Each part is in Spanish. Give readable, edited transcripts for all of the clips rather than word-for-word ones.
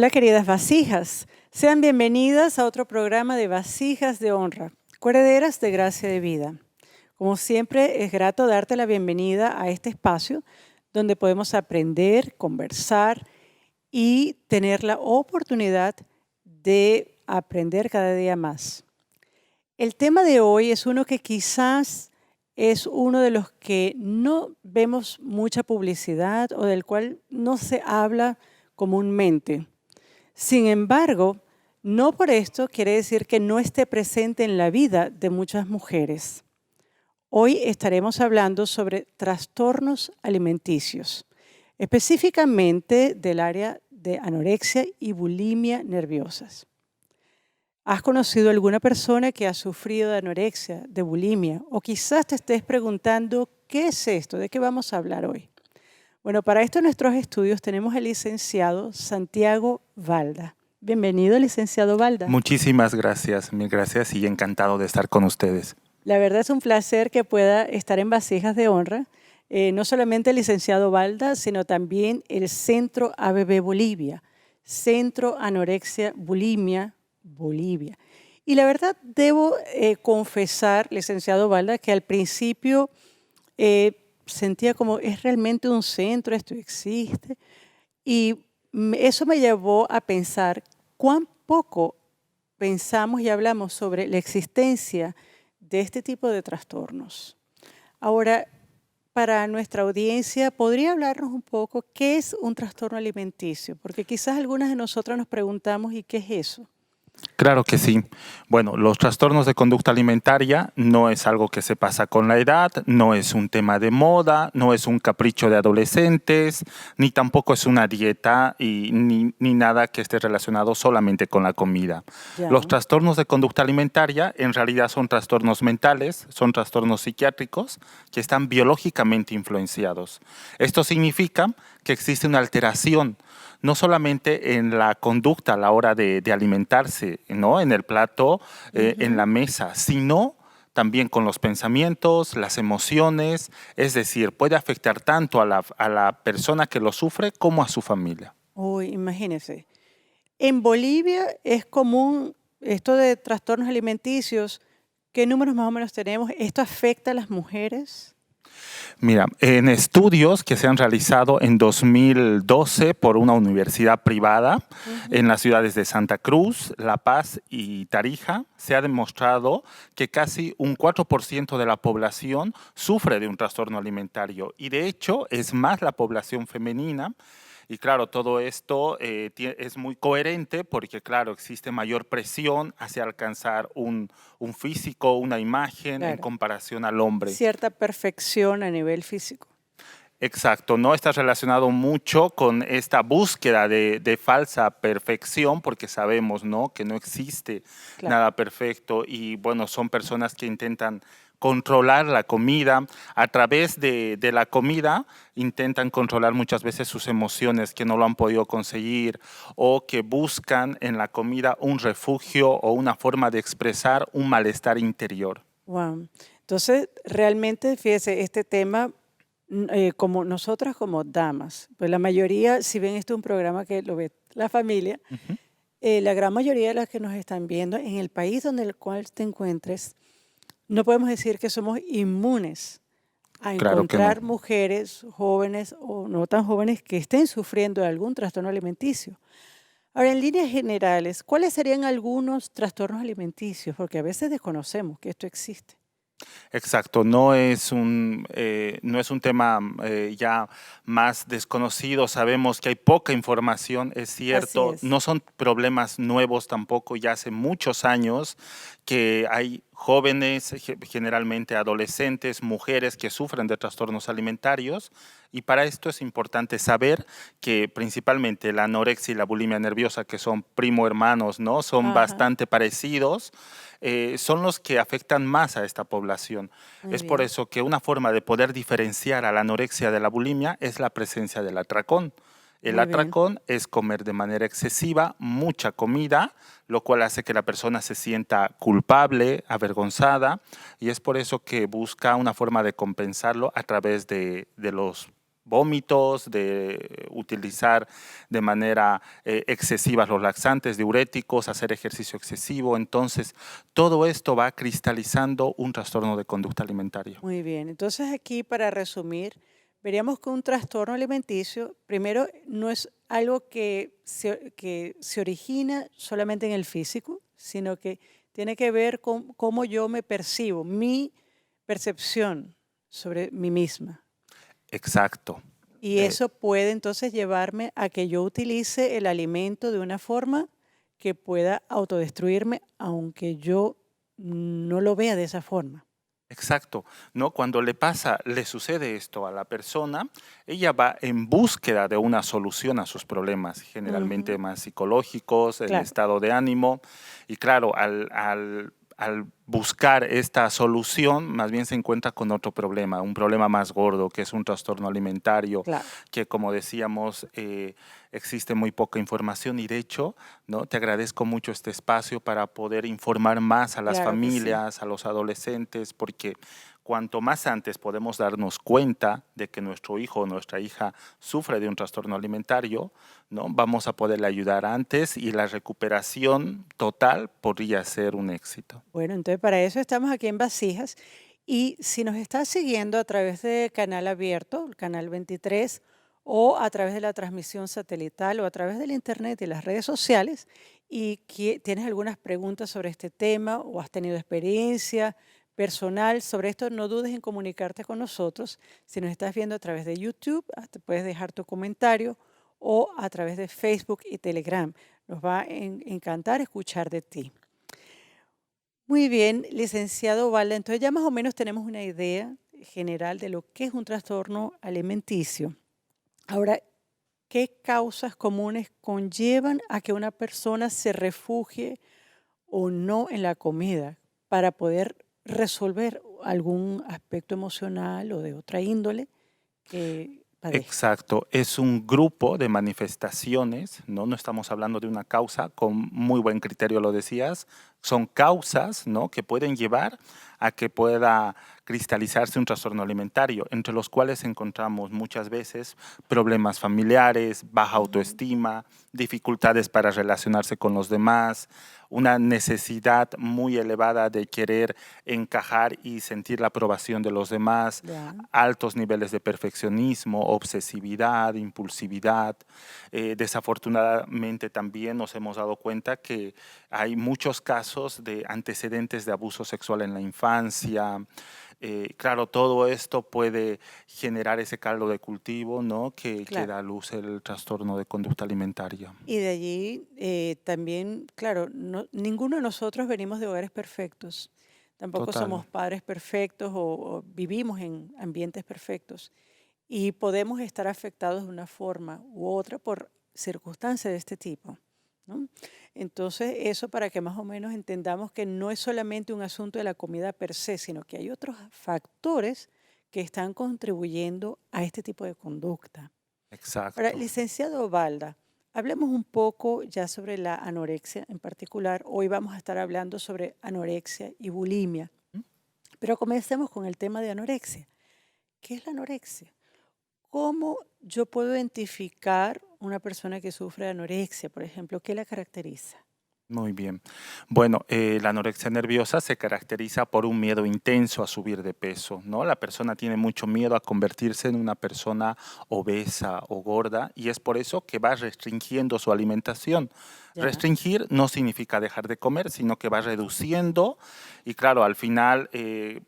Hola queridas vasijas, sean bienvenidas a otro programa de Vasijas de Honra, coherederas de gracia de vida. Como siempre es grato darte la bienvenida a este espacio donde podemos aprender, conversar y tener la oportunidad de aprender cada día más. El tema de hoy es uno que quizás es uno de los que no vemos mucha publicidad o del cual no se habla comúnmente. Sin embargo, no por esto quiere decir que no esté presente en la vida de muchas mujeres. Hoy estaremos hablando sobre trastornos alimenticios, específicamente del área de anorexia y bulimia nerviosas. ¿Has conocido alguna persona que ha sufrido de anorexia, de bulimia? O quizás te estés preguntando, ¿qué es esto? ¿De qué vamos a hablar hoy? Bueno, para esto en nuestros estudios tenemos al licenciado Santiago Valda. Bienvenido, licenciado Valda. Muchísimas gracias, mil gracias y encantado de estar con ustedes. La verdad es un placer que pueda estar en Vasijas de Honra, no solamente el licenciado Valda, sino también el Centro ABB Bolivia, Centro Anorexia Bulimia Bolivia. Y la verdad debo confesar, licenciado Valda, que al principio sentía como, ¿es realmente un centro? ¿Esto existe? Y eso me llevó a pensar cuán poco pensamos y hablamos sobre la existencia de este tipo de trastornos. Ahora, para nuestra audiencia, ¿podría hablarnos un poco qué es un trastorno alimenticio? Porque quizás algunas de nosotras nos preguntamos, ¿y qué es eso? Claro que sí. Bueno, los trastornos de conducta alimentaria no es algo que se pasa con la edad, no es un tema de moda, no es un capricho de adolescentes, ni tampoco es una dieta ni nada que esté relacionado solamente con la comida. Ya. Los trastornos de conducta alimentaria en realidad son trastornos mentales, son trastornos psiquiátricos que están biológicamente influenciados. Esto significa que existe una alteración no solamente en la conducta a la hora de alimentarse, ¿no? En el plato, en la mesa, sino también con los pensamientos, las emociones, es decir, puede afectar tanto a la persona que lo sufre como a su familia. Uy, imagínese. En Bolivia es común esto de trastornos alimenticios. ¿Qué números más o menos tenemos? ¿Esto afecta a las mujeres? Mira, en estudios que se han realizado en 2012 por una universidad privada en las ciudades de Santa Cruz, La Paz y Tarija, se ha demostrado que casi un 4% de la población sufre de un trastorno alimentario y de hecho es más la población femenina. Y claro, todo esto es muy coherente porque, claro, existe mayor presión hacia alcanzar un físico, una imagen en comparación al hombre. Cierta perfección a nivel físico. Exacto, no está relacionado mucho con esta búsqueda de falsa perfección porque sabemos, ¿no?, que no existe nada perfecto y bueno, son personas que intentan controlar la comida. A través de la comida intentan controlar muchas veces sus emociones que no lo han podido conseguir o que buscan en la comida un refugio o una forma de expresar un malestar interior. Wow. Entonces, realmente, fíjese, este tema, como nosotras como damas, pues la mayoría, si bien este es un programa que lo ve la familia, la gran mayoría de las que nos están viendo en el país donde el cual te encuentres, no podemos decir que somos inmunes a encontrar mujeres jóvenes o no tan jóvenes que estén sufriendo de algún trastorno alimenticio. Ahora, en líneas generales, ¿cuáles serían algunos trastornos alimenticios? Porque a veces desconocemos que esto existe. Exacto, no es un tema ya más desconocido, sabemos que hay poca información, es cierto, no son problemas nuevos tampoco, ya hace muchos años que hay jóvenes, generalmente adolescentes, mujeres que sufren de trastornos alimentarios y para esto es importante saber que principalmente la anorexia y la bulimia nerviosa, que son primo hermanos, ¿no? Son bastante parecidos. Son los que afectan más a esta población. Es por eso que una forma de poder diferenciar a la anorexia de la bulimia es la presencia del atracón. El atracón es comer de manera excesiva, mucha comida, lo cual hace que la persona se sienta culpable, avergonzada, y es por eso que busca una forma de compensarlo a través de los vómitos, de utilizar de manera excesiva los laxantes, diuréticos, hacer ejercicio excesivo. Entonces, todo esto va cristalizando un trastorno de conducta alimentaria. Muy bien, entonces aquí para resumir, veríamos que un trastorno alimenticio, primero, no es algo que se origina solamente en el físico, sino que tiene que ver con cómo yo me percibo, mi percepción sobre mí misma. Exacto. Y eso puede entonces llevarme a que yo utilice el alimento de una forma que pueda autodestruirme, aunque yo no lo vea de esa forma. Exacto, ¿no? Cuando le sucede esto a la persona, ella va en búsqueda de una solución a sus problemas, generalmente Ujú, más psicológicos, el claro. estado de ánimo, y claro, al buscar esta solución, más bien se encuentra con otro problema, un problema más gordo, que es un trastorno alimentario, Claro, que como decíamos, existe muy poca información y de hecho, ¿no? Te agradezco mucho este espacio para poder informar más a las claro que sí. familias, a los adolescentes, porque cuanto más antes podemos darnos cuenta de que nuestro hijo o nuestra hija sufre de un trastorno alimentario, ¿no? Vamos a poderle ayudar antes y la recuperación total podría ser un éxito. Bueno, entonces para eso estamos aquí en Vasijas. Y si nos estás siguiendo a través de Canal Abierto, el Canal 23, o a través de la transmisión satelital o a través del Internet y las redes sociales, y tienes algunas preguntas sobre este tema o has tenido experiencia personal sobre esto, no dudes en comunicarte con nosotros. Si nos estás viendo a través de YouTube, te puedes dejar tu comentario o a través de Facebook y Telegram. Nos va a encantar escuchar de ti. Muy bien, licenciado Valda. Entonces ya más o menos tenemos una idea general de lo que es un trastorno alimenticio. Ahora, ¿qué causas comunes conllevan a que una persona se refugie o no en la comida para poder resolver algún aspecto emocional o de otra índole que padezca? Exacto, es un grupo de manifestaciones, ¿no? No estamos hablando de una causa, con muy buen criterio lo decías, son causas, ¿no? Que pueden llevar a que pueda cristalizarse un trastorno alimentario, entre los cuales encontramos muchas veces problemas familiares, baja Ujú, autoestima, dificultades para relacionarse con los demás, una necesidad muy elevada de querer encajar y sentir la aprobación de los demás, ya, altos niveles de perfeccionismo, obsesividad, impulsividad. Desafortunadamente también nos hemos dado cuenta que hay muchos casos de antecedentes de abuso sexual en la infancia. Claro, todo esto puede generar ese caldo de cultivo, ¿no? Que claro. da a luz el trastorno de conducta alimentaria. Y de allí también, claro, ninguno de nosotros venimos de hogares perfectos, tampoco Total. somos padres perfectos o vivimos en ambientes perfectos y podemos estar afectados de una forma u otra por circunstancias de este tipo, ¿no? Entonces, eso para que más o menos entendamos que no es solamente un asunto de la comida per se, sino que hay otros factores que están contribuyendo a este tipo de conducta. Ahora, Exacto. licenciado Balda, hablemos un poco ya sobre la anorexia en particular. Hoy vamos a estar hablando sobre anorexia y bulimia, pero comencemos con el tema de anorexia. ¿Qué es la anorexia? ¿Cómo yo puedo identificar una persona que sufre de anorexia, por ejemplo? ¿Qué la caracteriza? Muy bien. Bueno, la anorexia nerviosa se caracteriza por un miedo intenso a subir de peso, ¿no? La persona tiene mucho miedo a convertirse en una persona obesa o gorda y es por eso que va restringiendo su alimentación. Ya. Restringir no significa dejar de comer, sino que va reduciendo y claro, al final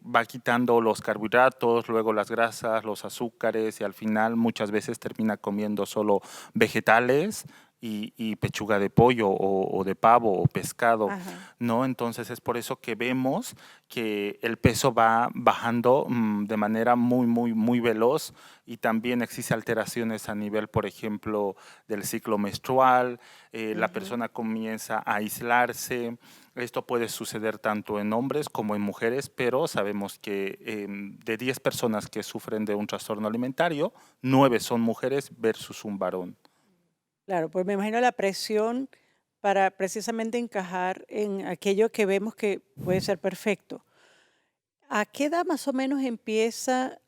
va quitando los carbohidratos, luego las grasas, los azúcares y al final muchas veces termina comiendo solo vegetales y pechuga de pollo o de pavo o pescado, Ajá. ¿no? Entonces es por eso que vemos que el peso va bajando de manera muy veloz y también existe alteraciones a nivel, por ejemplo, del ciclo menstrual, la Ujú. persona comienza a aislarse. Esto puede suceder tanto en hombres como en mujeres, pero sabemos que de 10 personas que sufren de un trastorno alimentario, 9 son mujeres versus un varón. Claro, pues me imagino la presión para precisamente encajar en aquello que vemos que puede ser perfecto. ¿A qué edad más o menos empieza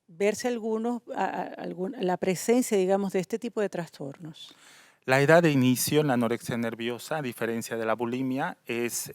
verse la presencia, digamos, de este tipo de trastornos? La edad de inicio en la anorexia nerviosa, a diferencia de la bulimia, es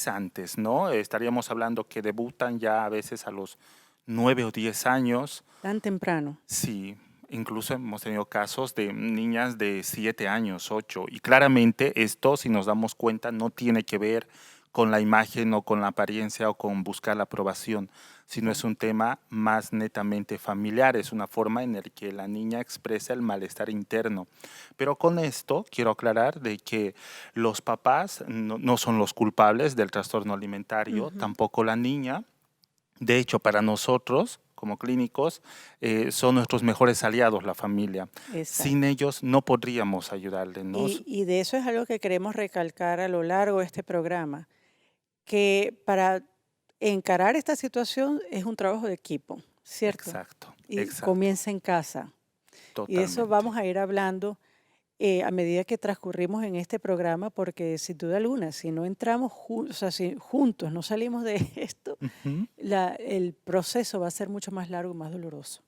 antes, ¿no? Estaríamos hablando que debutan ya a veces a los 9 o 10 años. Tan temprano. Sí, incluso hemos tenido casos de niñas de 7 años, 8, y claramente esto, si nos damos cuenta, no tiene que ver con la imagen o con la apariencia o con buscar la aprobación, sino es un tema más netamente familiar, es una forma en la que la niña expresa el malestar interno. Pero con esto quiero aclarar de que los papás no son los culpables del trastorno alimentario, tampoco la niña. De hecho, para nosotros, como clínicos, son nuestros mejores aliados, la familia. Exacto. Sin ellos no podríamos ayudarle, ¿no? Y de eso es algo que queremos recalcar a lo largo de este programa, que para encarar esta situación es un trabajo de equipo, ¿cierto? Exacto, Y exacto, comienza en casa. Y de eso totalmente. vamos a ir hablando a medida que transcurrimos en este programa, porque sin duda alguna, si no entramos o sea, si juntos, no salimos de esto, Ujú, el proceso va a ser mucho más largo y más doloroso.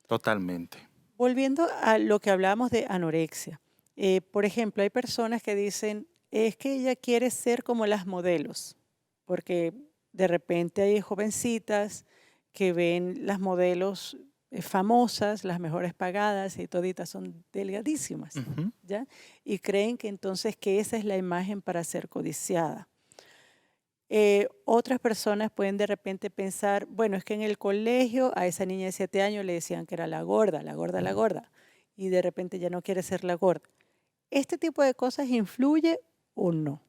totalmente. Volviendo a lo que hablábamos de anorexia, por ejemplo, hay personas que dicen, es que ella quiere ser como las modelos, porque de repente hay jovencitas que ven las modelos famosas, las mejores pagadas y toditas son delgadísimas, Ujú. ¿ya? Y creen que entonces que esa es la imagen para ser codiciada. Otras personas pueden de repente pensar, bueno, es que en el colegio a esa niña de 7 años le decían que era la gorda, la gorda, la gorda, y de repente ya no quiere ser la gorda. ¿Este tipo de cosas influye o no?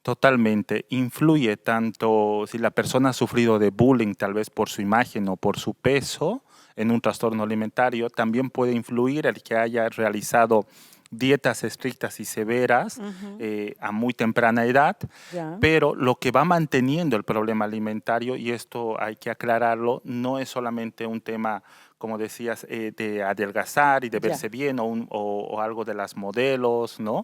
Totalmente. Influye tanto si la persona ha sufrido de bullying, tal vez por su imagen o por su peso, en un trastorno alimentario. También puede influir el que haya realizado dietas estrictas y severas Ujú, a muy temprana edad. ya, Pero lo que va manteniendo el problema alimentario, y esto hay que aclararlo, no es solamente un tema, como decías, de adelgazar y de ya, verse bien o algo de las modelos, ¿no?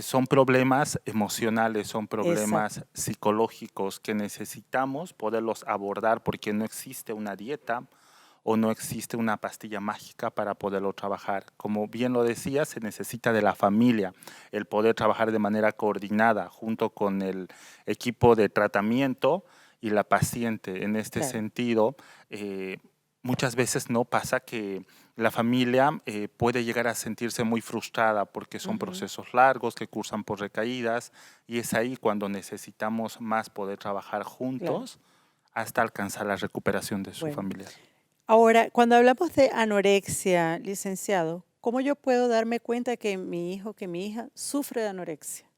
Son problemas emocionales, son exacto. problemas psicológicos que necesitamos poderlos abordar porque no existe una dieta o no existe una pastilla mágica para poderlo trabajar. Como bien lo decía, se necesita de la familia, el poder trabajar de manera coordinada junto con el equipo de tratamiento y la paciente. En este Claro. sentido, muchas veces no pasa que la familia puede llegar a sentirse muy frustrada porque son Ujú. procesos largos que cursan por recaídas y es ahí cuando necesitamos más poder trabajar Claro. juntos hasta alcanzar la recuperación de su Bueno, familiar. ahora, cuando hablamos de anorexia, licenciado, ¿cómo yo puedo darme cuenta que mi hijo, que mi hija sufre de anorexia?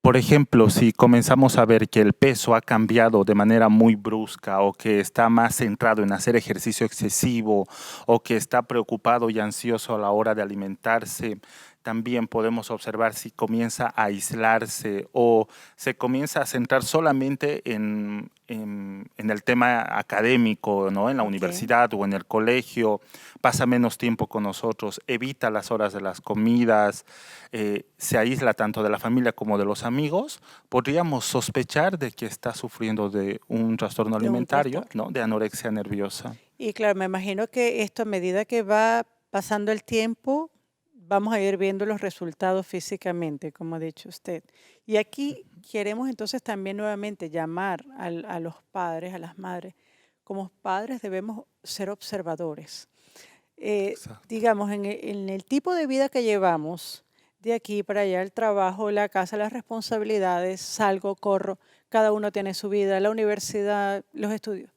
Por ejemplo, si comenzamos a ver que el peso ha cambiado de manera muy brusca o que está más centrado en hacer ejercicio excesivo o que está preocupado y ansioso a la hora de alimentarse, también podemos observar si comienza a aislarse o se comienza a centrar solamente en el tema académico, ¿no? En la Ok, universidad o en el colegio, pasa menos tiempo con nosotros, evita las horas de las comidas, se aísla tanto de la familia como de los amigos, podríamos sospechar de que está sufriendo de un trastorno de un alimentario, trastorno. ¿no? De anorexia nerviosa. Y claro, me imagino que esto a medida que va pasando el tiempo, vamos a ir viendo los resultados físicamente, como ha dicho usted. Y aquí queremos entonces también nuevamente llamar a los padres, a las madres. Como padres debemos ser observadores. Exacto. Digamos, en el tipo de vida que llevamos, de aquí para allá, el trabajo, la casa, las responsabilidades, salgo, corro, cada uno tiene su vida, la universidad, los estudios.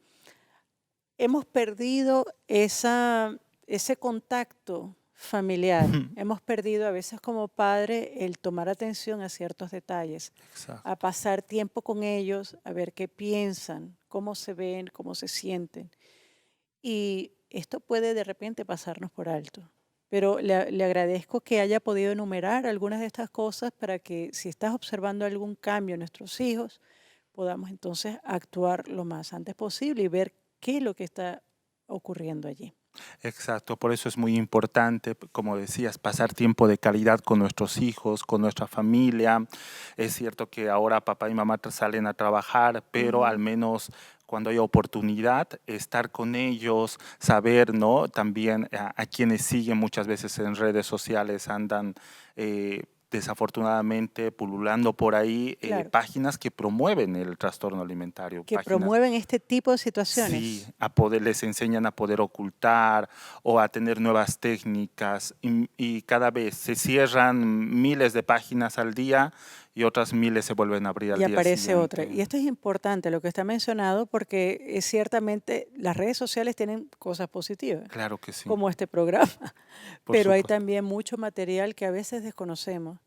Hemos perdido ese contacto familiar. Hemos perdido a veces como padre el tomar atención a ciertos detalles, a Exacto. pasar tiempo con ellos, a ver qué piensan, cómo se ven, cómo se sienten. Y esto puede de repente pasarnos por alto. Pero le agradezco que haya podido enumerar algunas de estas cosas para que si estás observando algún cambio en nuestros hijos, podamos entonces actuar lo más antes posible y ver qué es lo que está ocurriendo allí. Exacto, por eso es muy importante, como decías, pasar tiempo de calidad con nuestros hijos, con nuestra familia. Es cierto que ahora papá y mamá salen a trabajar, pero al Ujú, menos cuando hay oportunidad, estar con ellos, saber, ¿no? También a quienes siguen muchas veces en redes sociales andan desafortunadamente pululando por ahí Claro, páginas que promueven el trastorno alimentario, que páginas, promueven este tipo de sí, situaciones. les enseñan a poder ocultar o a tener nuevas técnicas y cada vez se cierran miles de páginas al día y otras miles se vuelven a abrir al Y día aparece otra. siguiente. Y esto es importante, lo que está mencionado, porque ciertamente las redes sociales tienen cosas positivas, Claro que sí, como este programa, por pero hay supuesto, también mucho material que a veces desconocemos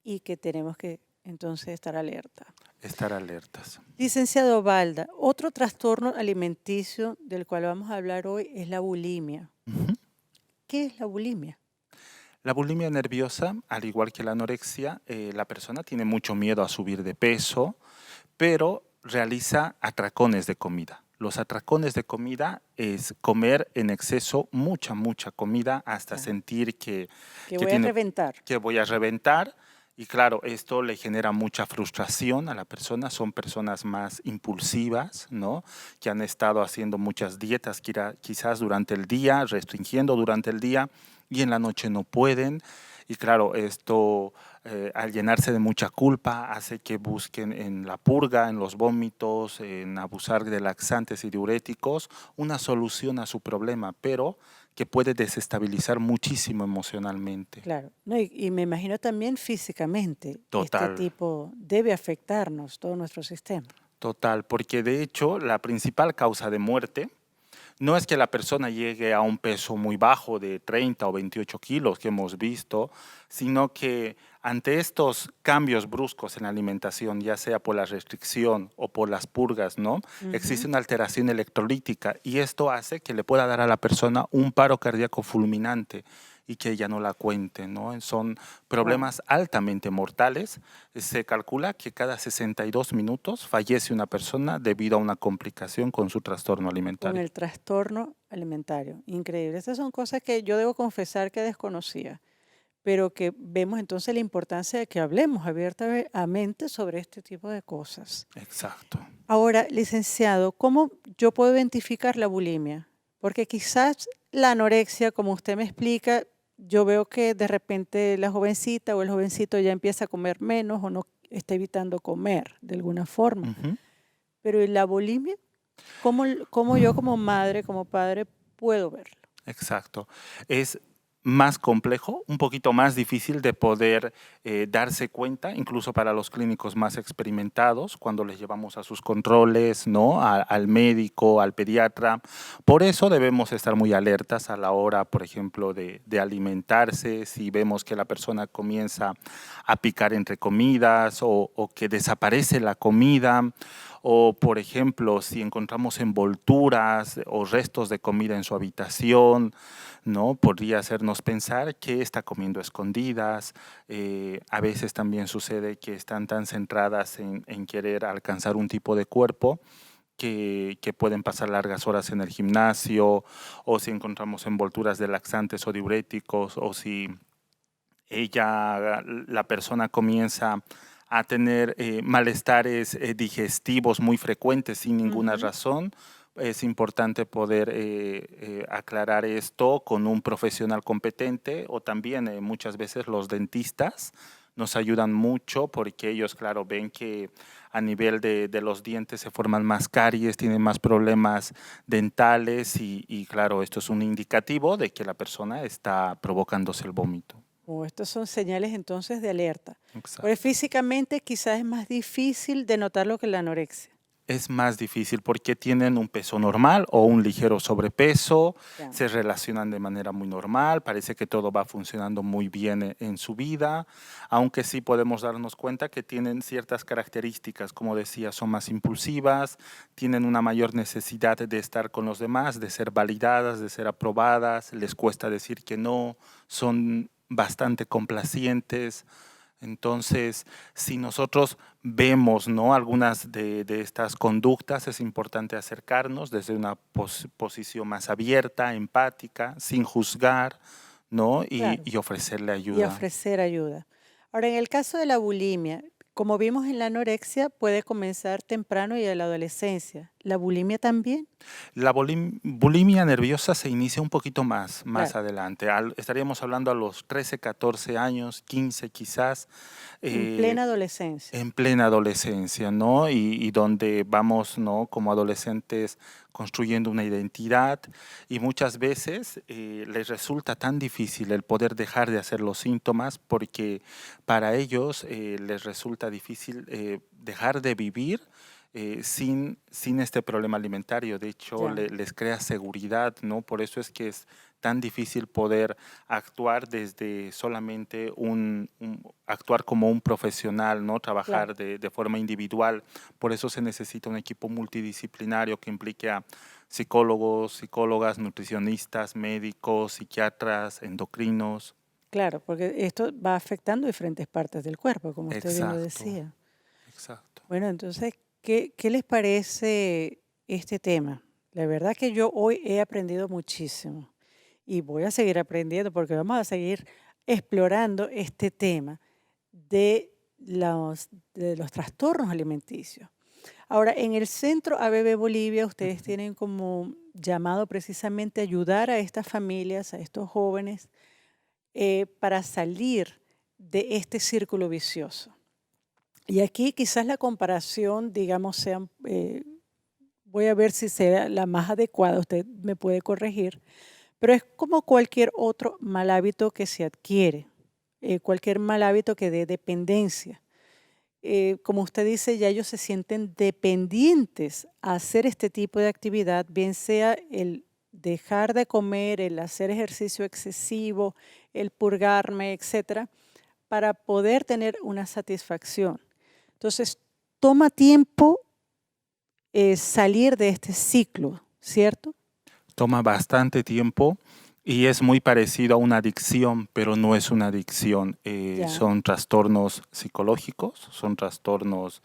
y que tenemos que entonces estar alerta. estar alertas. Licenciado Balda, otro trastorno alimenticio del cual vamos a hablar hoy es la bulimia. Ujú. ¿Qué es la bulimia? La bulimia nerviosa, al igual que la anorexia, la persona tiene mucho miedo a subir de peso, pero realiza atracones de comida. Los atracones de comida es comer en exceso mucha comida hasta Ya, sentir que que voy a tiene, reventar. que voy a reventar. Y claro, esto le genera mucha frustración a la persona. Son personas más impulsivas, ¿no? Que han estado haciendo muchas dietas, quizás durante el día, restringiendo durante el día y en la noche no pueden. Y claro, esto al llenarse de mucha culpa hace que busquen en la purga, en los vómitos, en abusar de laxantes y diuréticos, una solución a su problema, pero que puede desestabilizar muchísimo emocionalmente. Claro, no, y me imagino también físicamente, este Total, tipo debe afectarnos, todo nuestro sistema. total, porque de hecho la principal causa de muerte no es que la persona llegue a un peso muy bajo de 30 o 28 kilos que hemos visto, sino que ante estos cambios bruscos en la alimentación, ya sea por la restricción o por las purgas, ¿no? Ujú. Existe una alteración electrolítica y esto hace que le pueda dar a la persona un paro cardíaco fulminante y que ella no la cuente, ¿no? Son Wow. problemas altamente mortales. Se calcula que cada 62 minutos fallece una persona debido a una complicación con su trastorno Con alimentario. el trastorno alimentario. Increíble. Estas son cosas que yo debo confesar que desconocía, pero que vemos entonces la importancia de que hablemos abiertamente sobre este tipo de cosas. Exacto. Ahora, licenciado, ¿cómo yo puedo identificar la bulimia? Porque quizás la anorexia, como usted me explica, yo veo que de repente la jovencita o el jovencito ya empieza a comer menos o no está evitando comer de alguna forma. Ujú. Pero ¿y la bulimia? ¿Cómo yo como madre, como padre, puedo verlo? Exacto. Es más complejo, un poquito más difícil de poder darse cuenta, incluso para los clínicos más experimentados, cuando les llevamos a sus controles, ¿no? Al médico, al pediatra. Por eso debemos estar muy alertas a la hora, por ejemplo, de alimentarse. Si vemos que la persona comienza a picar entre comidas o que desaparece la comida. O, por ejemplo, si encontramos envolturas o restos de comida en su habitación, ¿no? Podría hacernos pensar que está comiendo a escondidas. A veces también sucede que están tan centradas en querer alcanzar un tipo de cuerpo que pueden pasar largas horas en el gimnasio, o si encontramos envolturas de laxantes o diuréticos, o si la persona comienza a tener malestares digestivos muy frecuentes sin ninguna Ujú. razón. Es importante poder aclarar esto con un profesional competente o también muchas veces los dentistas nos ayudan mucho porque ellos, claro, ven que a nivel de los dientes se forman más caries, tienen más problemas dentales y claro, esto es un indicativo de que la persona está provocándose el vómito. O estos son señales entonces de alerta. Porque Exacto. físicamente quizás es más difícil de notarlo que la anorexia. Es más difícil porque tienen un peso normal o un ligero sobrepeso, Ya. se relacionan de manera muy normal, parece que todo va funcionando muy bien en su vida, aunque sí podemos darnos cuenta que tienen ciertas características, como decía, son más impulsivas, tienen una mayor necesidad de estar con los demás, de ser validadas, de ser aprobadas, les cuesta decir que no, son bastante complacientes. Entonces, si nosotros vemos, ¿no? Algunas de estas conductas, es importante acercarnos desde una posición más abierta, empática, sin juzgar, ¿no? Claro. Y ofrecerle Y ayuda. ofrecer ayuda. Ahora, en el caso de la bulimia, como vimos en la anorexia, puede comenzar temprano y en la adolescencia. ¿La bulimia también? La bulimia nerviosa se inicia un poquito más Claro, adelante. Estaríamos hablando a los 13, 14 años, 15 quizás, en eh, plena adolescencia. en plena adolescencia, ¿no? Y donde vamos, ¿no? Como adolescentes construyendo una identidad y muchas veces les resulta tan difícil el poder dejar de hacer los síntomas porque para ellos les resulta difícil dejar de vivir sin este problema alimentario. De hecho, Ya, les crea seguridad, ¿no? Por eso es que es tan difícil poder actuar desde solamente actuar como un profesional, ¿no? claro. Trabajar de forma individual. Por eso se necesita un equipo multidisciplinario que implique a psicólogos, psicólogas, nutricionistas, médicos, psiquiatras, endocrinos. Claro, porque esto va afectando diferentes partes del cuerpo, como usted bien lo Exacto, decía. exacto. Bueno, entonces, ¿qué les parece este tema? La verdad que yo hoy he aprendido muchísimo y voy a seguir aprendiendo porque vamos a seguir explorando este tema de de los trastornos alimenticios. Ahora, en el Centro ABB Bolivia, ustedes Ujú. tienen como llamado precisamente ayudar a estas familias, a estos jóvenes, para salir de este círculo vicioso. Y aquí quizás la comparación, digamos, sea, voy a ver si sea la más adecuada, usted me puede corregir, pero es como cualquier otro mal hábito que se adquiere, cualquier mal hábito que dé dependencia. Como usted dice, ya ellos se sienten dependientes a hacer este tipo de actividad, bien sea el dejar de comer, el hacer ejercicio excesivo, el purgarme, etcétera, para poder tener una satisfacción. Entonces, toma tiempo salir de este ciclo, ¿cierto? Toma bastante tiempo y es muy parecido a una adicción, pero no es una adicción. Ya, Son trastornos psicológicos, son trastornos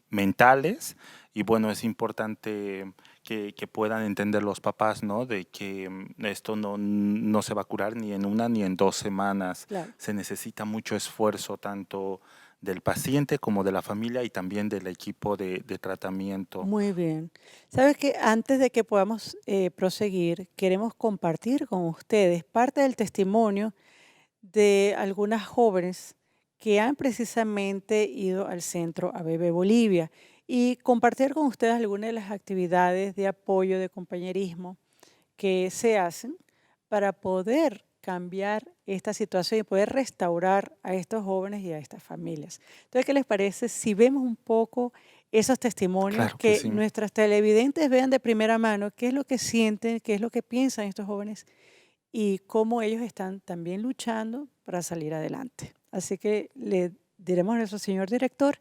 mentales y bueno, es importante que puedan entender los papás, ¿no? De que esto no se va a curar ni en una ni en 2 semanas. claro. Se necesita mucho esfuerzo tanto del paciente como de la familia y también del equipo de tratamiento. Muy bien. Sabes que antes de que podamos proseguir, queremos compartir con ustedes parte del testimonio de algunas jóvenes que han precisamente ido al centro ABB Bolivia y compartir con ustedes algunas de las actividades de apoyo, de compañerismo que se hacen para poder cambiar esta situación y poder restaurar a estos jóvenes y a estas familias. Entonces, ¿qué les parece si vemos un poco esos testimonios, Claro que que sí. nuestras televidentes vean de primera mano qué es lo que sienten, qué es lo que piensan estos jóvenes y cómo ellos están también luchando para salir adelante? Así que le diremos a nuestro señor director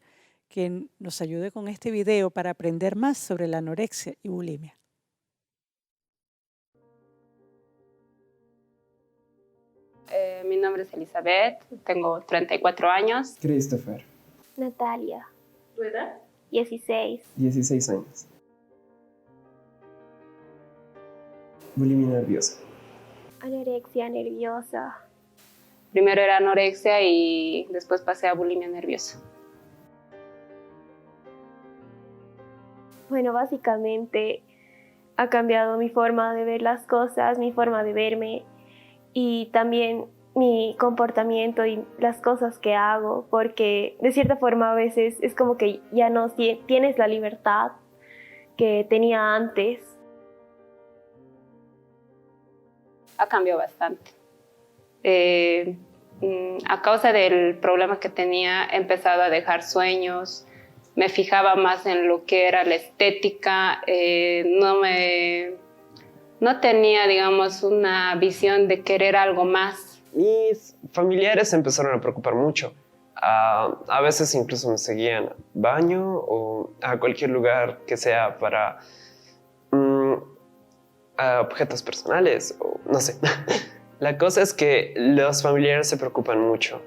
que nos ayude con este video para aprender más sobre la anorexia y bulimia. Mi nombre es Elizabeth, tengo 34 años. Christopher, Natalia, ¿Tu edad? 16. 16 años. Bulimia nerviosa. Anorexia nerviosa. Primero era anorexia y después pasé a bulimia nerviosa. Bueno, básicamente ha cambiado mi forma de ver las cosas, mi forma de verme y también mi comportamiento y las cosas que hago, porque de cierta forma a veces es como que ya no tienes la libertad que tenía antes. Ha cambiado bastante. A causa del problema que tenía, he empezado a dejar sueños, me fijaba más en lo que era la estética, no tenía, digamos, una visión de querer algo más. Mis familiares se empezaron a preocupar mucho. A veces incluso me seguían al baño o a cualquier lugar que sea para objetos personales o no sé. La cosa es que los familiares se preocupan mucho.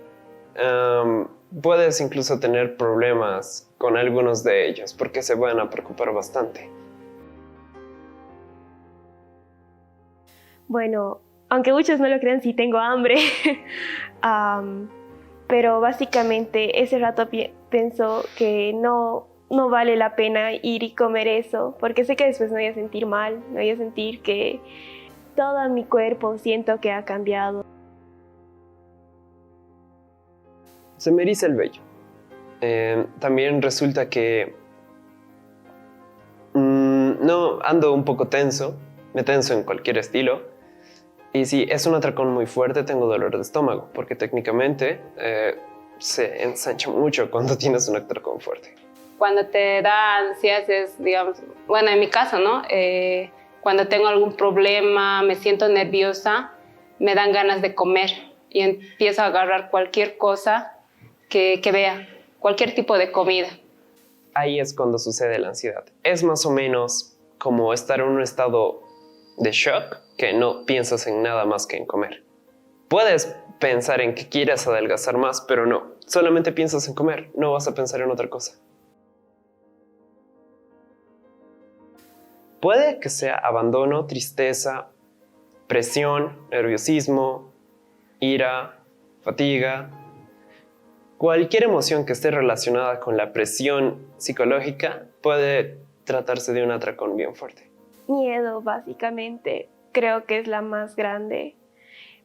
Puedes incluso tener problemas con algunos de ellos porque se van a preocupar bastante. Bueno, aunque muchos no lo crean, sí tengo hambre. Pero básicamente ese rato pensó que no no vale la pena ir y comer eso, porque sé que después me voy a sentir mal, me voy a sentir que todo mi cuerpo siento que ha cambiado. Se me eriza el vello. También resulta que no ando un poco tenso, me tenso en cualquier estilo. Y si es un atracón muy fuerte, tengo dolor de estómago, porque técnicamente se ensancha mucho cuando tienes un atracón fuerte. Cuando te da ansias es, digamos, bueno, en mi caso, ¿no? Cuando tengo algún problema, me siento nerviosa, me dan ganas de comer y empiezo a agarrar cualquier cosa que vea, cualquier tipo de comida. Ahí es cuando sucede la ansiedad. Es más o menos como estar en un estado de shock que no piensas en nada más que en comer. Puedes pensar en que quieres adelgazar más, pero no. Solamente piensas en comer, no vas a pensar en otra cosa. Puede que sea abandono, tristeza, presión, nerviosismo, ira, fatiga. Cualquier emoción que esté relacionada con la presión psicológica puede tratarse de un atracón bien fuerte. Miedo, básicamente, creo que es la más grande.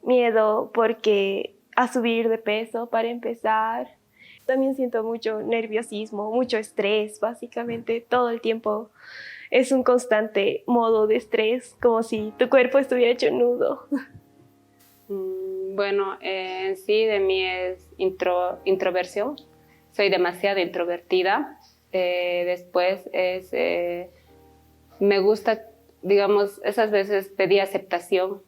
Miedo porque a subir de peso, para empezar. También siento mucho nerviosismo, mucho estrés, básicamente, todo el tiempo. Es un constante modo de estrés, como si tu cuerpo estuviera hecho nudo. Bueno, en sí de mí es introversión. Soy demasiado introvertida. Después es, me gusta, digamos, esas veces pedí aceptación.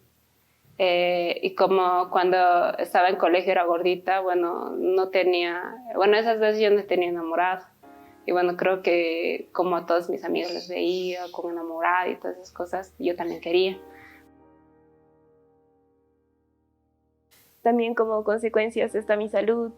Y como cuando estaba en colegio era gordita, bueno, esas veces yo no tenía enamorado. Y bueno, creo que como a todos mis amigos les veía como enamorada y todas esas cosas, yo también quería. También como consecuencias está mi salud.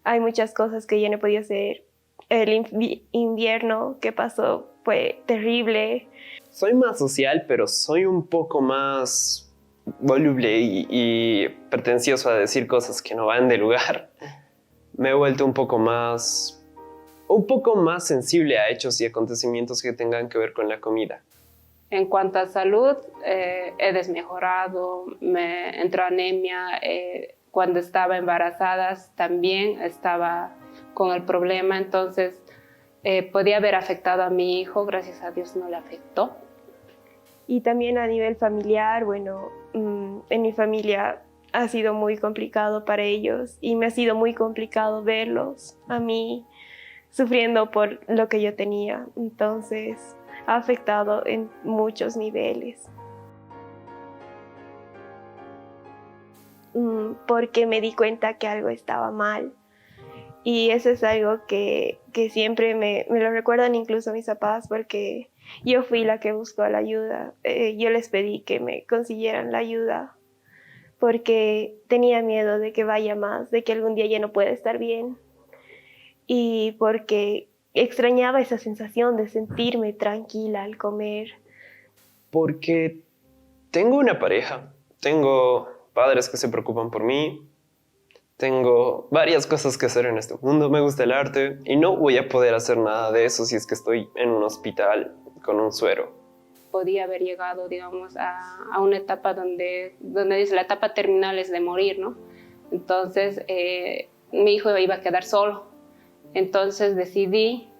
Hay muchas cosas que yo no podía hacer. El invierno que pasó fue terrible. Soy más social, pero soy un poco más voluble y pretencioso a decir cosas que no van de lugar. Me he vuelto un poco más sensible a hechos y acontecimientos que tengan que ver con la comida. En cuanto a salud, he desmejorado, me entró anemia. Cuando estaba embarazada también estaba con el problema, entonces podía haber afectado a mi hijo, gracias a Dios no le afectó. Y también a nivel familiar, bueno, en mi familia ha sido muy complicado para ellos y me ha sido muy complicado verlos a mí sufriendo por lo que yo tenía. Entonces ha afectado en muchos niveles. Porque me di cuenta que algo estaba mal. Y eso es algo que siempre me lo recuerdan incluso mis papás, porque yo fui la que buscó la ayuda. Yo les pedí que me consiguieran la ayuda porque tenía miedo de que vaya más, de que algún día ya no pueda estar bien. Y porque extrañaba esa sensación de sentirme tranquila al comer. Porque tengo una pareja, tengo padres que se preocupan por mí, tengo varias cosas que hacer en este mundo, me gusta el arte y no voy a poder hacer nada de eso si es que estoy en un hospital con un suero. Podía haber llegado, digamos, a una etapa donde dice la etapa terminal es de morir, ¿no? Entonces, mi hijo iba a quedar solo. Entonces decidí,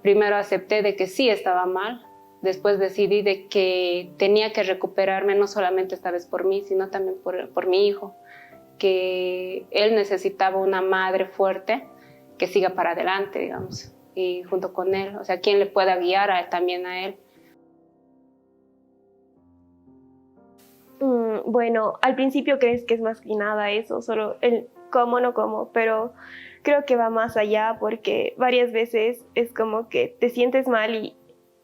primero acepté de que sí estaba mal, después decidí de que tenía que recuperarme, no solamente esta vez por mí, sino también por mi hijo, que él necesitaba una madre fuerte que siga para adelante, digamos, y junto con él, o sea, quien le pueda guiar también a él. Bueno, al principio crees que es más que nada eso, solo el cómo, no cómo, pero creo que va más allá porque varias veces es como que te sientes mal y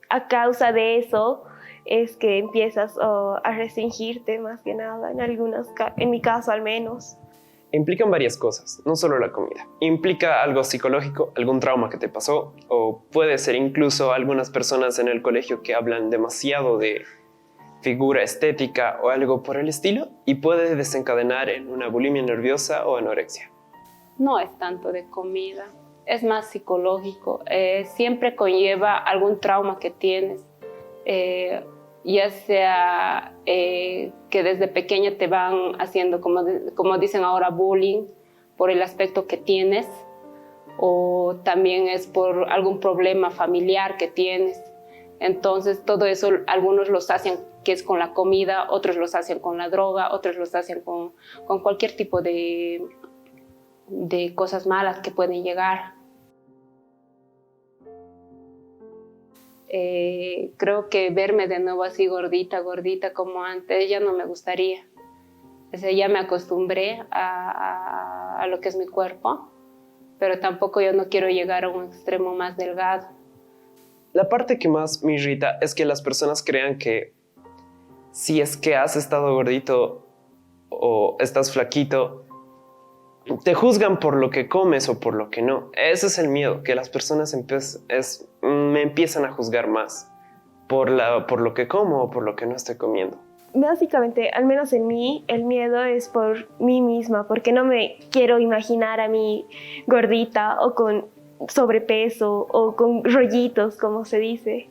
a causa de eso es que empiezas a restringirte más que nada, en mi caso al menos. Implican varias cosas, no solo la comida. Implica algo psicológico, algún trauma que te pasó, o puede ser incluso algunas personas en el colegio que hablan demasiado de figura estética o algo por el estilo y puede desencadenar en una bulimia nerviosa o anorexia. No es tanto de comida, es más psicológico, siempre conlleva algún trauma que tienes, ya sea que desde pequeña te van haciendo, como dicen ahora, bullying por el aspecto que tienes, o también es por algún problema familiar que tienes. Entonces todo eso algunos los hacen que es con la comida, otros los hacen con la droga, otros los hacen con cualquier tipo de cosas malas que pueden llegar. Creo que verme de nuevo así gordita como antes ya no me gustaría. O sea, ya me acostumbré a lo que es mi cuerpo, pero tampoco yo no quiero llegar a un extremo más delgado. La parte que más me irrita es que las personas crean que si es que has estado gordito o estás flaquito, te juzgan por lo que comes o por lo que no. Ese es el miedo, que las personas me empiezan a juzgar más por lo que como o por lo que no estoy comiendo. Básicamente, al menos en mí, el miedo es por mí misma, porque no me quiero imaginar a mí gordita o con sobrepeso o con rollitos, como se dice.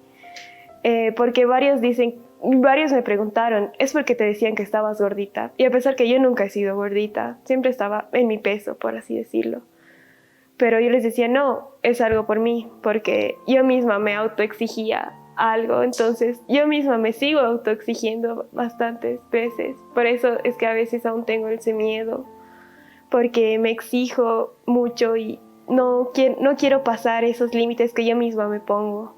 Porque varios me preguntaron, ¿es porque te decían que estabas gordita? Y a pesar que yo nunca he sido gordita, siempre estaba en mi peso, por así decirlo. Pero yo les decía, no, es algo por mí, porque yo misma me autoexigía algo, entonces yo misma me sigo autoexigiendo bastantes veces. Por eso es que a veces aún tengo ese miedo, porque me exijo mucho y no quiero pasar esos límites que yo misma me pongo.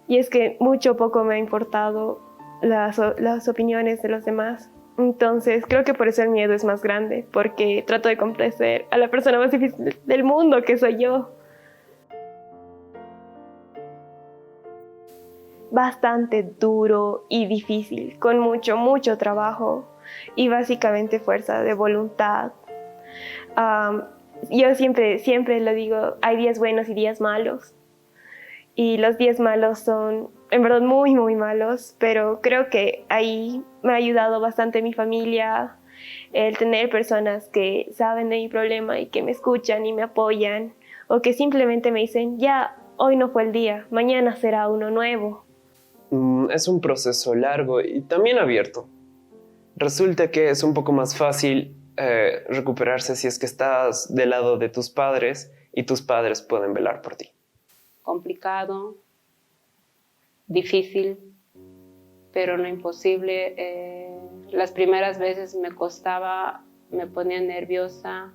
Y es que mucho o poco me ha importado las opiniones de los demás. Entonces creo que por eso el miedo es más grande, porque trato de complacer a la persona más difícil del mundo, que soy yo. Bastante duro y difícil, con mucho trabajo y básicamente fuerza de voluntad. Yo siempre lo digo, hay días buenos y días malos. Y los días malos son, en verdad, muy malos, pero creo que ahí me ha ayudado bastante mi familia, el tener personas que saben de mi problema y que me escuchan y me apoyan, o que simplemente me dicen, ya, hoy no fue el día, mañana será uno nuevo. Es un proceso largo y también abierto. Resulta que es un poco más fácil recuperarse si es que estás del lado de tus padres y tus padres pueden velar por ti. Complicado, difícil, pero no imposible. Las primeras veces me costaba, me ponía nerviosa.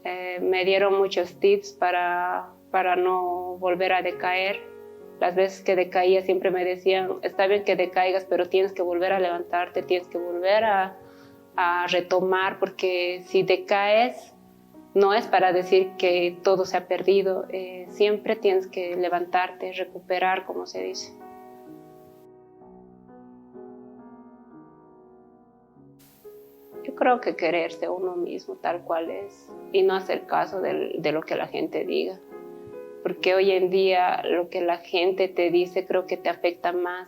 Me dieron muchos tips para no volver a decaer. Las veces que decaía siempre me decían, está bien que decaigas, pero tienes que volver a levantarte, tienes que volver a retomar, porque si decaes, no es para decir que todo se ha perdido, siempre tienes que levantarte, recuperar, como se dice. Yo creo que quererse a uno mismo tal cual es y no hacer caso de lo que la gente diga, porque hoy en día lo que la gente te dice creo que te afecta más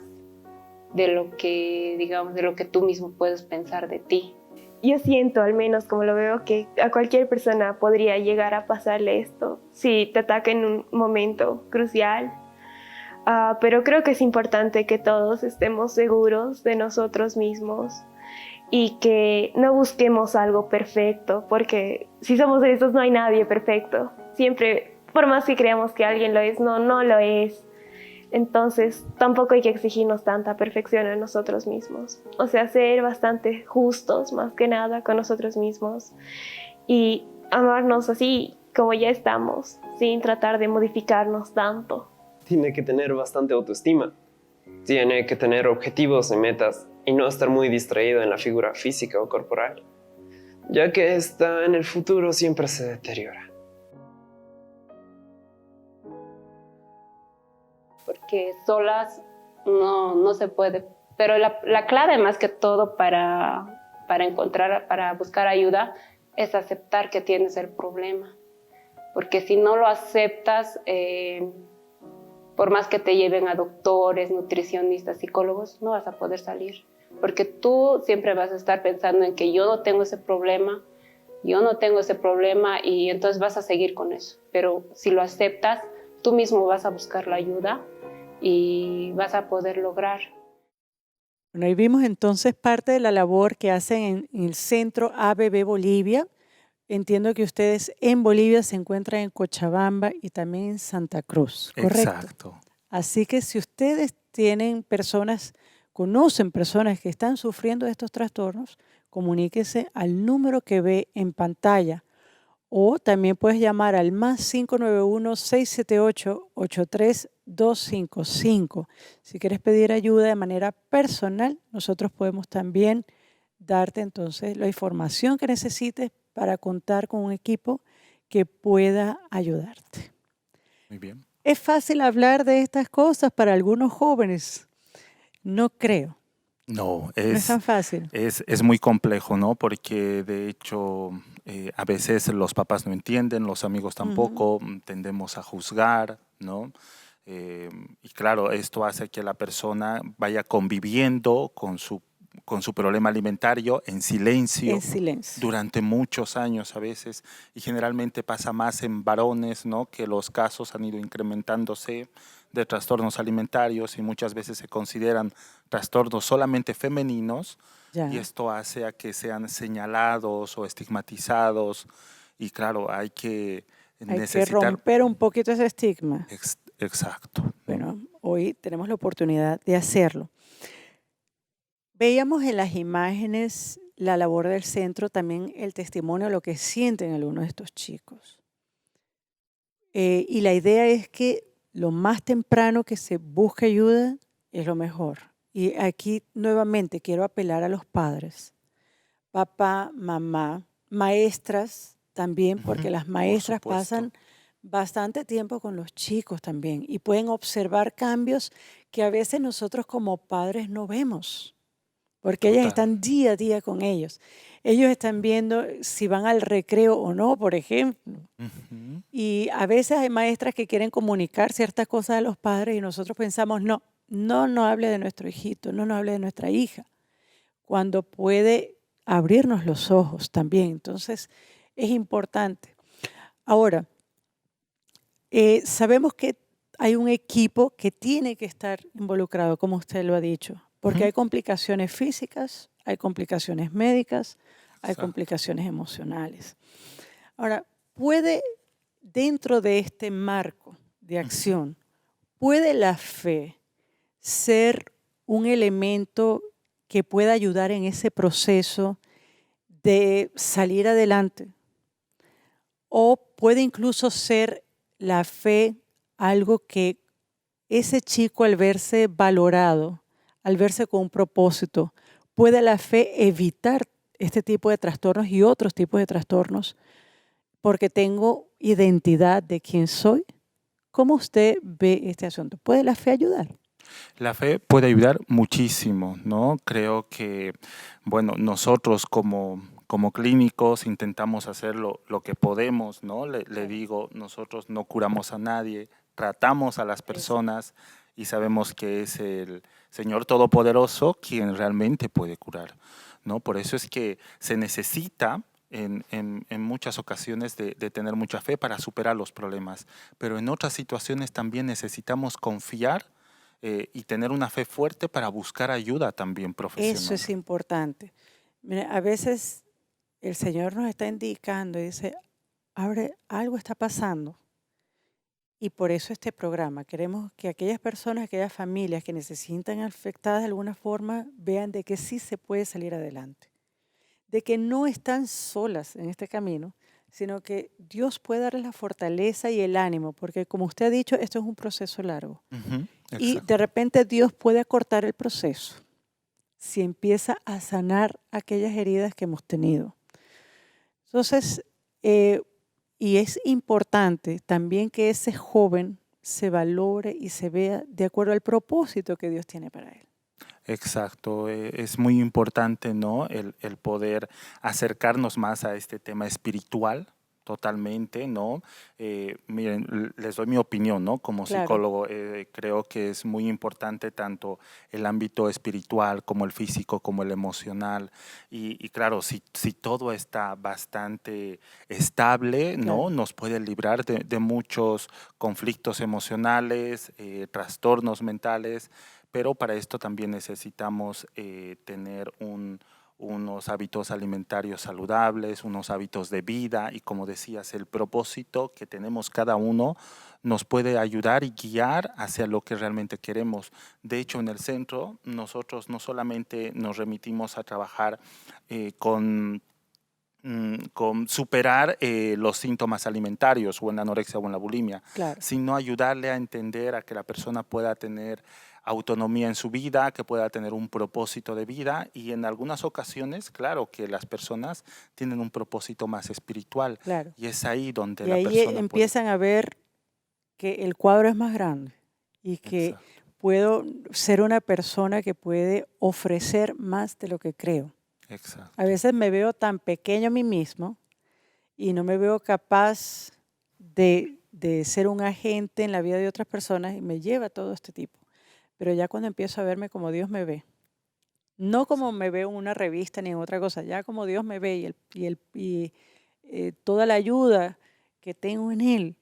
de lo que tú mismo puedes pensar de ti. Yo siento, al menos como lo veo, que a cualquier persona podría llegar a pasarle esto si te ataca en un momento crucial. Pero creo que es importante que todos estemos seguros de nosotros mismos y que no busquemos algo perfecto, porque si somos honestos no hay nadie perfecto. Siempre, por más que creamos que alguien lo es, no lo es. Entonces, tampoco hay que exigirnos tanta perfección a nosotros mismos. O sea, ser bastante justos, más que nada, con nosotros mismos. Y amarnos así como ya estamos, sin tratar de modificarnos tanto. Tiene que tener bastante autoestima. Tiene que tener objetivos y metas y no estar muy distraído en la figura física o corporal, ya que esta en el futuro siempre se deteriora. Porque solas no se puede. Pero la clave más que todo para buscar ayuda es aceptar que tienes el problema. Porque si no lo aceptas, por más que te lleven a doctores, nutricionistas, psicólogos, no vas a poder salir. Porque tú siempre vas a estar pensando en que yo no tengo ese problema, yo no tengo ese problema y entonces vas a seguir con eso. Pero si lo aceptas, tú mismo vas a buscar la ayuda y vas a poder lograr. Bueno, ahí vimos entonces parte de la labor que hacen en el Centro ABB Bolivia. Entiendo que ustedes en Bolivia se encuentran en Cochabamba y también en Santa Cruz, ¿correcto? Exacto. Así que si ustedes conocen personas que están sufriendo de estos trastornos, comuníquese al número que ve en pantalla o también puedes llamar al +591 678 83255. Si quieres pedir ayuda de manera personal, nosotros podemos también darte entonces la información que necesites para contar con un equipo que pueda ayudarte. Muy bien. ¿Es fácil hablar de estas cosas para algunos jóvenes? No creo. No, No es tan fácil. Es muy complejo, ¿no? Porque de hecho a veces los papás no entienden, los amigos tampoco, tendemos a juzgar, ¿no? Y claro, esto hace que la persona vaya conviviendo con su problema alimentario en silencio durante muchos años a veces, y generalmente pasa más en varones, ¿no? Que los casos han ido incrementándose de trastornos alimentarios y muchas veces se consideran trastornos solamente femeninos. Y esto hace a que sean señalados o estigmatizados, y claro, hay que romper un poquito ese estigma. Exacto. Bueno, hoy tenemos la oportunidad de hacerlo. Veíamos en las imágenes la labor del centro, también el testimonio de lo que sienten algunos de estos chicos. Y la idea es que lo más temprano que se busque ayuda es lo mejor. Y aquí nuevamente quiero apelar a los padres, papá, mamá, maestras también, porque las maestras pasan bastante tiempo con los chicos también y pueden observar cambios que a veces nosotros como padres no vemos, porque ellas están día a día con ellos. Ellos están viendo si van al recreo o no, por ejemplo. Y a veces hay maestras que quieren comunicar ciertas cosas a los padres y nosotros pensamos, no hable de nuestro hijito, no hable de nuestra hija, cuando puede abrirnos los ojos también. Entonces, es importante. Ahora, sabemos que hay un equipo que tiene que estar involucrado, como usted lo ha dicho, porque hay complicaciones físicas, hay complicaciones médicas, hay complicaciones emocionales. Ahora, dentro de este marco de acción, ¿puede la fe ser un elemento que pueda ayudar en ese proceso de salir adelante? ¿O puede incluso ser la fe algo que ese chico, al verse valorado, al verse con un propósito, puede la fe evitar este tipo de trastornos y otros tipos de trastornos porque tengo identidad de quién soy? ¿Cómo usted ve este asunto? ¿Puede la fe ayudar? La fe puede ayudar muchísimo, ¿no? Creo que, bueno, nosotros como clínicos intentamos hacer lo que podemos, ¿no? Le digo, nosotros no curamos a nadie, tratamos a las personas y sabemos que es el Señor Todopoderoso quien realmente puede curar, ¿no? Por eso es que se necesita en muchas ocasiones de tener mucha fe para superar los problemas, pero en otras situaciones también necesitamos confiar y tener una fe fuerte para buscar ayuda también profesional. Eso es importante. Mira, a veces el Señor nos está indicando y dice, algo está pasando. Y por eso este programa, queremos que aquellas personas, aquellas familias que se sientan afectadas de alguna forma, vean de que sí se puede salir adelante. De que no están solas en este camino, sino que Dios puede darles la fortaleza y el ánimo, porque como usted ha dicho, esto es un proceso largo. Y de repente Dios puede acortar el proceso si empieza a sanar aquellas heridas que hemos tenido. Entonces, y es importante también que ese joven se valore y se vea de acuerdo al propósito que Dios tiene para él. Exacto, es muy importante, ¿no? El poder acercarnos más a este tema espiritual, Totalmente, ¿no? Miren, les doy mi opinión, ¿no? Como Claro. psicólogo, creo que es muy importante tanto el ámbito espiritual como el físico, como el emocional. Y claro, si todo está bastante estable, ¿no? Claro. Nos puede librar de muchos conflictos emocionales, trastornos mentales, pero para esto también necesitamos tener unos hábitos alimentarios saludables, unos hábitos de vida y como decías, el propósito que tenemos cada uno nos puede ayudar y guiar hacia lo que realmente queremos. De hecho, en el centro nosotros no solamente nos remitimos a trabajar con superar los síntomas alimentarios o en la anorexia o en la bulimia, Claro. sino ayudarle a entender a que la persona pueda tener autonomía en su vida, que pueda tener un propósito de vida y en algunas ocasiones, claro, que las personas tienen un propósito más espiritual Claro. y es ahí donde Y la ahí persona empiezan a ver que el cuadro es más grande y que Exacto. puedo ser una persona que puede ofrecer más de lo que creo. Exacto. A veces me veo tan pequeño a mí mismo y no me veo capaz de ser un agente en la vida de otras personas y me lleva todo este tipo. Pero ya cuando empiezo a verme como Dios me ve, no como me veo en una revista ni en otra cosa, ya como Dios me ve y toda la ayuda que tengo en Él,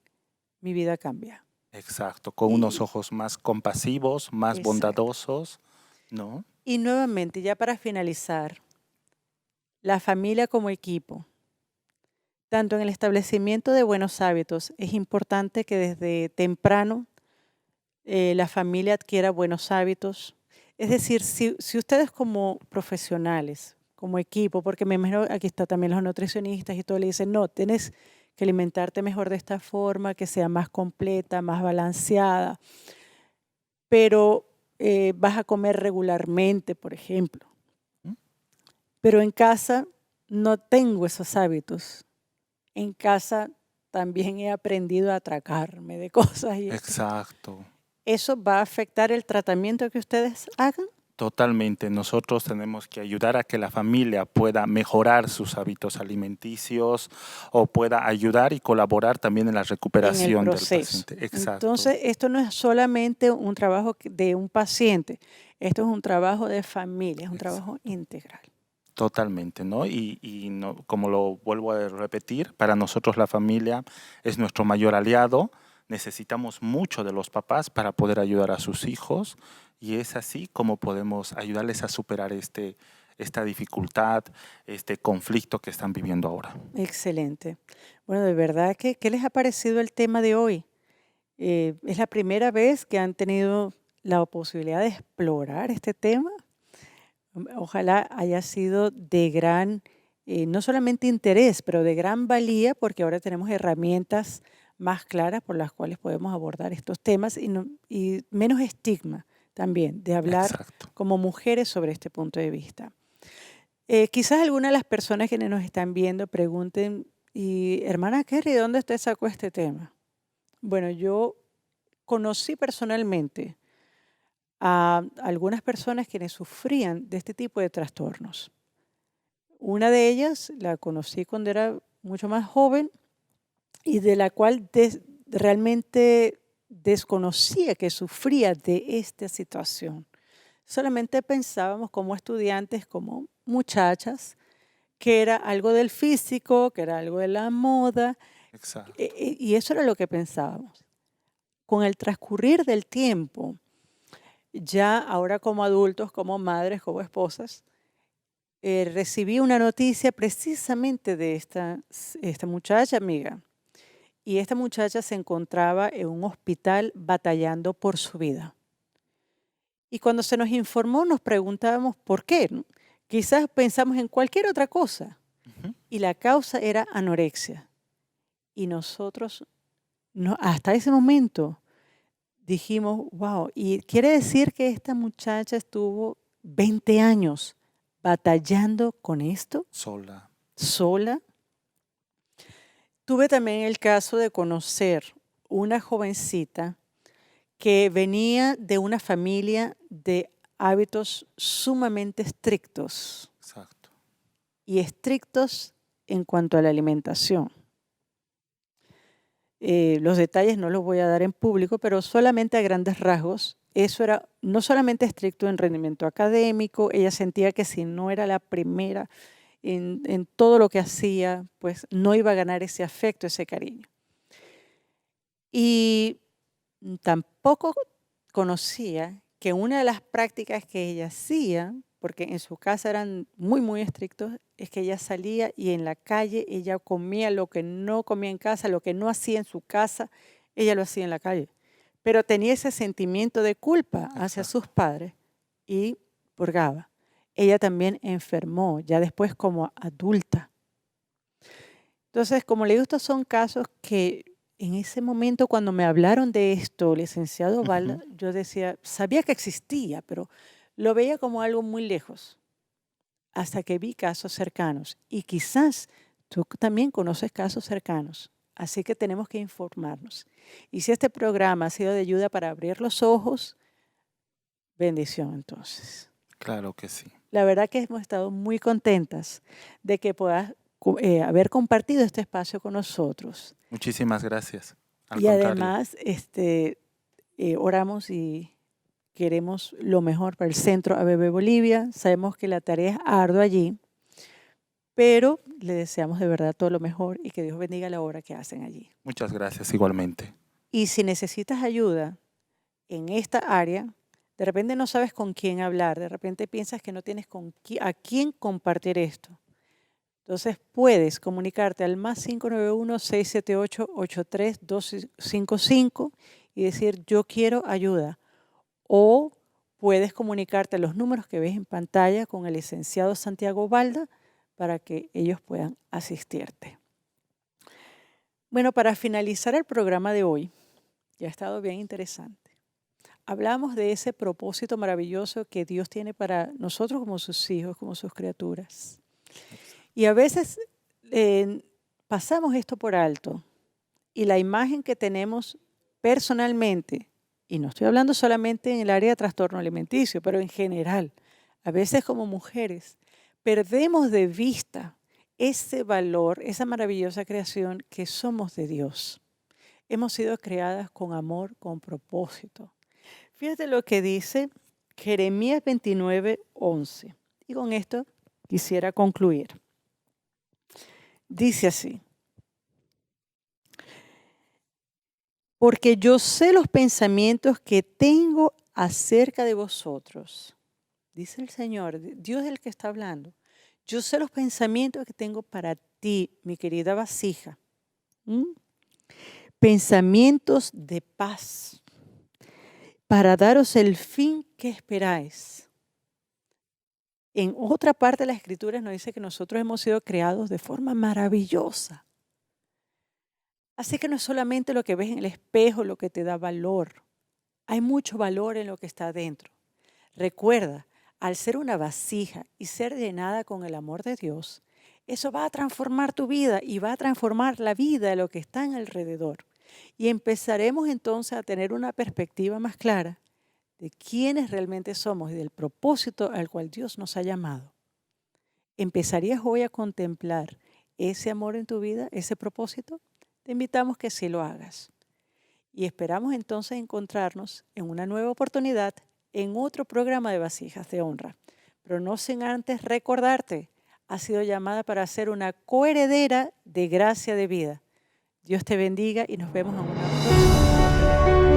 mi vida cambia. Exacto, con unos Y, ojos más compasivos, más exacto. bondadosos, ¿no? Y nuevamente, ya para finalizar, la familia como equipo. Tanto en el establecimiento de buenos hábitos, es importante que desde temprano la familia adquiera buenos hábitos. Es decir, si ustedes como profesionales, como equipo, porque me imagino aquí está también los nutricionistas y todo, le dicen, no, tienes que alimentarte mejor de esta forma, que sea más completa, más balanceada, pero vas a comer regularmente, por ejemplo. ¿Mm? Pero en casa no tengo esos hábitos. En casa también he aprendido a atracarme de cosas y Exacto. ¿eso va a afectar el tratamiento que ustedes hagan? Totalmente. Nosotros tenemos que ayudar a que la familia pueda mejorar sus hábitos alimenticios o pueda ayudar y colaborar también en la En el recuperación del proceso. paciente. Exacto. Entonces, esto no es solamente un trabajo de un paciente, esto es un trabajo de familia, es un trabajo integral. Totalmente, ¿no? Y no, como lo vuelvo a repetir, para nosotros la familia es nuestro mayor aliado. Necesitamos mucho de los papás para poder ayudar a sus hijos y es así como podemos ayudarles a superar esta dificultad, este conflicto que están viviendo ahora. Excelente. Bueno, de verdad que, ¿qué les ha parecido el tema de hoy? ¿Es la primera vez que han tenido la posibilidad de explorar este tema? Ojalá haya sido de gran, no solamente interés, pero de gran valía, porque ahora tenemos herramientas más claras por las cuales podemos abordar estos temas y menos estigma también de hablar Exacto. como mujeres sobre este punto de vista. Quizás algunas de las personas que nos están viendo pregunten, y hermana Kerry, ¿de dónde usted sacó este tema? Bueno, yo conocí personalmente a algunas personas quienes sufrían de este tipo de trastornos. Una de ellas la conocí cuando era mucho más joven y de la cual realmente desconocía que sufría de esta situación. Solamente pensábamos como estudiantes, como muchachas, que era algo del físico, que era algo de la moda, Exacto. y eso era lo que pensábamos. Con el transcurrir del tiempo, ya ahora como adultos, como madres, como esposas, recibí una noticia precisamente de esta muchacha amiga. Y esta muchacha se encontraba en un hospital batallando por su vida. Y cuando se nos informó nos preguntábamos por qué, ¿no? Quizás pensamos en cualquier otra cosa. Ujú. Y la causa era anorexia. Y nosotros, hasta ese momento, dijimos, wow, y quiere decir que esta muchacha estuvo 20 años batallando con esto, Sola. sola. Tuve también el caso de conocer una jovencita que venía de una familia de hábitos sumamente estrictos Exacto. y estrictos en cuanto a la alimentación. Los detalles no los voy a dar en público, pero solamente a grandes rasgos. Eso era no solamente estricto en rendimiento académico, ella sentía que si no era la primera en todo lo que hacía, pues no iba a ganar ese afecto, ese cariño. Y tampoco conocía que una de las prácticas que ella hacía, porque en su casa eran muy, muy estrictos, es que ella salía y en la calle ella comía lo que no comía en casa, lo que no hacía en su casa, ella lo hacía en la calle. Pero tenía ese sentimiento de culpa hacia sus padres y purgaba. Ella también enfermó, ya después como adulta. Entonces, como le digo, estos son casos que en ese momento cuando me hablaron de esto, licenciado Balda, yo decía, sabía que existía, pero lo veía como algo muy lejos, hasta que vi casos cercanos. Y quizás tú también conoces casos cercanos, así que tenemos que informarnos. Y si este programa ha sido de ayuda para abrir los ojos, bendición entonces. Claro que sí. La verdad que hemos estado muy contentas de que puedas haber compartido este espacio con nosotros. Muchísimas gracias. Y además oramos y queremos lo mejor para el Centro ABB Bolivia. Sabemos que la tarea es ardua allí, pero le deseamos de verdad todo lo mejor y que Dios bendiga la obra que hacen allí. Muchas gracias, igualmente. Y si necesitas ayuda en esta área, de repente no sabes con quién hablar, de repente piensas que no tienes a quién compartir esto. Entonces puedes comunicarte al más 591-678-83255 y decir yo quiero ayuda. O puedes comunicarte a los números que ves en pantalla con el licenciado Santiago Balda para que ellos puedan asistirte. Bueno, para finalizar el programa de hoy, ya ha estado bien interesante. Hablamos de ese propósito maravilloso que Dios tiene para nosotros como sus hijos, como sus criaturas. Y a veces pasamos esto por alto y la imagen que tenemos personalmente, y no estoy hablando solamente en el área de trastorno alimenticio, pero en general, a veces como mujeres, perdemos de vista ese valor, esa maravillosa creación que somos de Dios. Hemos sido creadas con amor, con propósito. Fíjate lo que dice Jeremías 29:11. Y con esto quisiera concluir. Dice así: porque yo sé los pensamientos que tengo acerca de vosotros. Dice el Señor, Dios es el que está hablando. Yo sé los pensamientos que tengo para ti, mi querida vasija. Pensamientos de paz, para daros el fin que esperáis. En otra parte de las Escrituras nos dice que nosotros hemos sido creados de forma maravillosa. Así que no es solamente lo que ves en el espejo lo que te da valor. Hay mucho valor en lo que está adentro. Recuerda, al ser una vasija y ser llenada con el amor de Dios, eso va a transformar tu vida y va a transformar la vida de lo que está en alrededor. Y empezaremos entonces a tener una perspectiva más clara de quiénes realmente somos y del propósito al cual Dios nos ha llamado. ¿Empezarías hoy a contemplar ese amor en tu vida, ese propósito? Te invitamos que sí lo hagas. Y esperamos entonces encontrarnos en una nueva oportunidad en otro programa de Vasijas de Honra. Pero no sin antes recordarte, has sido llamada para ser una coheredera de gracia de vida. Dios te bendiga y nos vemos en una próxima oportunidad.